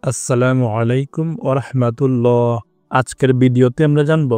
আসসালামু আলাইকুম ওরহমাতুল্লাহ। আজকের ভিডিওতে আমরা জানব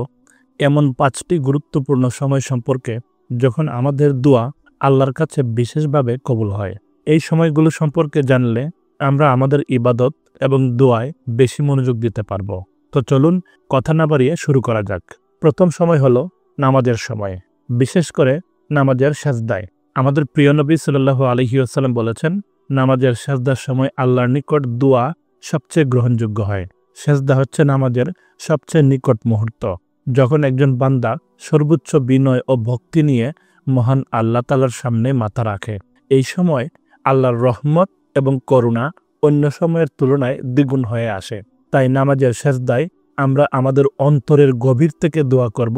এমন 5টি গুরুত্বপূর্ণ সময় সম্পর্কে যখন আমাদের দোয়া আল্লাহর কাছে বিশেষভাবে কবুল হয়। এই সময়গুলো সম্পর্কে জানলে আমরা আমাদের ইবাদত এবং দোয়ায় বেশি মনোযোগ দিতে পারব। তো চলুন কথা না বাড়িয়ে শুরু করা যাক। প্রথম সময় হলো নামাজের সময়, বিশেষ করে নামাজের সাজদায়। আমাদের প্রিয় নবী সাল্লাল্লাহু আলাইহি ওয়াসাল্লাম বলেছেন, নামাজের সাজদার সময় আল্লাহর নিকট দোয়া সবচেয়ে গ্রহণযোগ্য হয়। সেজদা হচ্ছে নামাজের সবচেয়ে নিকট মুহূর্ত, যখন একজন বান্দা সর্বোচ্চ বিনয় ও ভক্তি নিয়ে মহান আল্লাহ তাআলার সামনে মাথা রাখে। এই সময় আল্লাহর রহমত এবং করুণা অন্য সময়ের তুলনায় দ্বিগুণ হয়ে আসে। তাই নামাজের সেজদায় আমরা আমাদের অন্তরের গভীর থেকে দোয়া করব,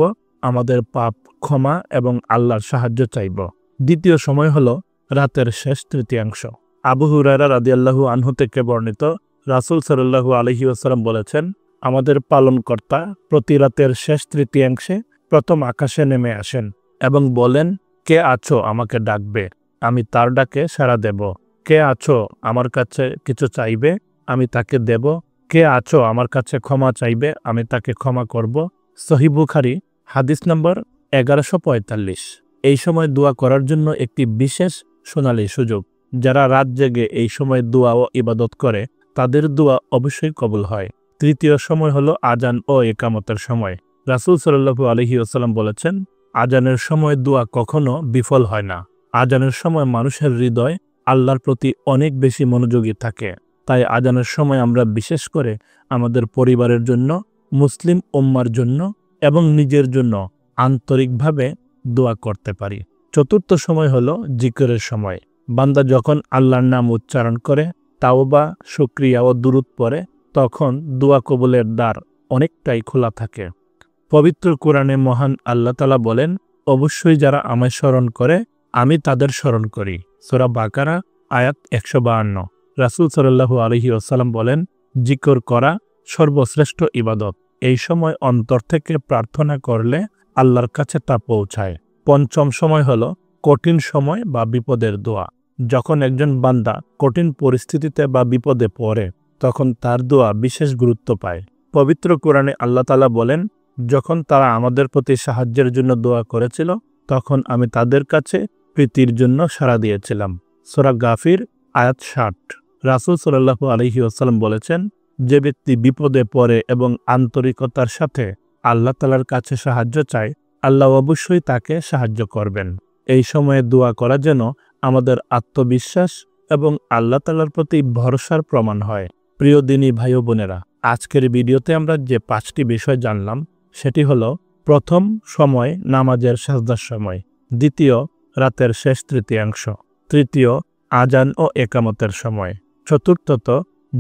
আমাদের পাপ ক্ষমা এবং আল্লাহর সাহায্য চাইব। দ্বিতীয় সময় হলো রাতের শেষ তৃতীয়াংশ। আবু হুরায়রা রাদিয়াল্লাহু আনহু থেকে বর্ণিত, রাসূল সাল্লাল্লাহু আলাইহি ওয়াসাল্লাম বলেছেন, আমাদের পালনকর্তা প্রতি রাতের শেষ তৃতীয়াংশে প্রথম আকাশে নেমে আসেন এবং বলেন, কে আছো আমাকে ডাকবে, আমি তার ডাকে সাড়া দেব। কে আছো আমার কাছে কিছু চাইবে, আমি তাকে দেব। কে আছো আমার কাছে ক্ষমা চাইবে, আমি তাকে ক্ষমা করব। সহিহ বুখারী হাদিস নম্বর 1145। এই সময় দোয়া করার জন্য একটি বিশেষ সোনালী সুযোগ। যারা রাত জেগে এই সময় দোয়া ও ইবাদত করে তাদের দোয়া অবশ্যই কবুল হয়। তৃতীয় সময় হলো আজান ও ইকামতের সময়। রাসূল সাল্লাল্লাহু আলাইহি ওয়াসাল্লাম বলেছেন, আজানের সময় দোয়া কখনো বিফল হয় না। আজানের সময় মানুষের হৃদয় আল্লাহর প্রতি অনেক বেশি মনোযোগী থাকে। তাই আজানের সময় আমরা বিশেষ করে আমাদের পরিবারের জন্য, মুসলিম উম্মার জন্য এবং নিজের জন্য আন্তরিকভাবে দোয়া করতে পারি। চতুর্থ সময় হলো জিকিরের সময়। বান্দা যখন আল্লাহর নাম উচ্চারণ করে, তাওবা, শুকরিয়া ও দুরূদ পড়ে, তখন দোয়া কবুলের দ্বার অনেকটাই খোলা থাকে। পবিত্র কোরআনে মহান আল্লাহ তাআলা বলেন, অবশ্যই যারা আমায় স্মরণ করে আমি তাদের স্মরণ করি। সূরা বাকারা আয়াত 152। রাসূল সাল্লাল্লাহু আলাইহি ওয়াসাল্লাম বলেন, জিকির করা সর্বশ্রেষ্ঠ ইবাদত। এই সময় অন্তর থেকে প্রার্থনা করলে আল্লাহর কাছে তা পৌঁছায়। পঞ্চম সময় হলো কঠিন সময় বা বিপদের দোয়া। যখন একজন বান্দা কঠিন পরিস্থিতিতে বা বিপদে পড়ে, তখন তার দোয়া বিশেষ গুরুত্ব পায়। পবিত্র কোরআনে আল্লাহ তাআলা বলেন, যখন তারা আমাদের প্রতি সাহায্যের জন্য দোয়া করেছিল, তখন আমি তাদের কাছে প্রীতির জন্য সাড়া দিয়েছিলাম। সূরা গাফির আয়াত 60। রাসূল সাল্লাল্লাহু আলাইহি ওয়াসাল্লাম বলেছেন, যে ব্যক্তি বিপদে পড়ে এবং আন্তরিকতার সাথে আল্লাহ তাআলার কাছে সাহায্য চায়, আল্লাহ অবশ্যই তাকে সাহায্য করবেন। এই সময়ে দোয়া করা যেন আমাদের আত্মবিশ্বাস এবং আল্লাহ তাআলার প্রতি ভরসার প্রমাণ হয়। প্রিয় দিনী ভাই ও বোনেরা, আজকের ভিডিওতে আমরা যে 5টি বিষয় জানলাম, সেটি হলো: প্রথম সময় নামাজের সাজদার সময়, দ্বিতীয় রাতের শেষ তৃতীয়াংশ, তৃতীয় আজান ও ইকামতের সময়, চতুর্থত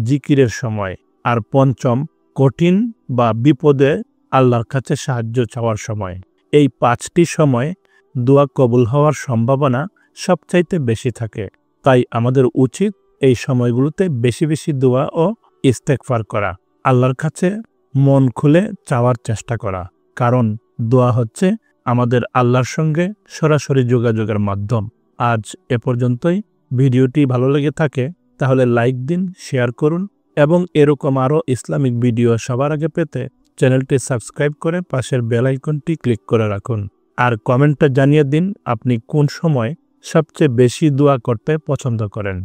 জিকিরের সময়, আর পঞ্চম কঠিন বা বিপদে আল্লাহর কাছে সাহায্য চাওয়ার সময়। এই 5টি সময় দোয়া কবুল হওয়ার সম্ভাবনা সবচাইতে বেশি থাকে। তাই আমাদের উচিত এই সময়গুলোতে বেশি বেশি দোয়া ও ইস্তেগফার করা, আল্লাহর কাছে মন খুলে চাওয়ার চেষ্টা করা। কারণ দোয়া হচ্ছে আমাদের আল্লাহর সঙ্গে সরাসরি যোগাযোগের মাধ্যম। আজ এ পর্যন্তই। ভিডিওটি ভালো লেগে থাকে তাহলে লাইক দিন, শেয়ার করুন এবং এরকম আরও ইসলামিক ভিডিও সবার আগে পেতে চ্যানেলটি সাবস্ক্রাইব করে পাশের বেল আইকনটি ক্লিক করে রাখুন। আর কমেন্টে জানিয়ে দিন আপনি কোন সময় সবচেয়ে বেশি দোয়া করতে পছন্দ করেন।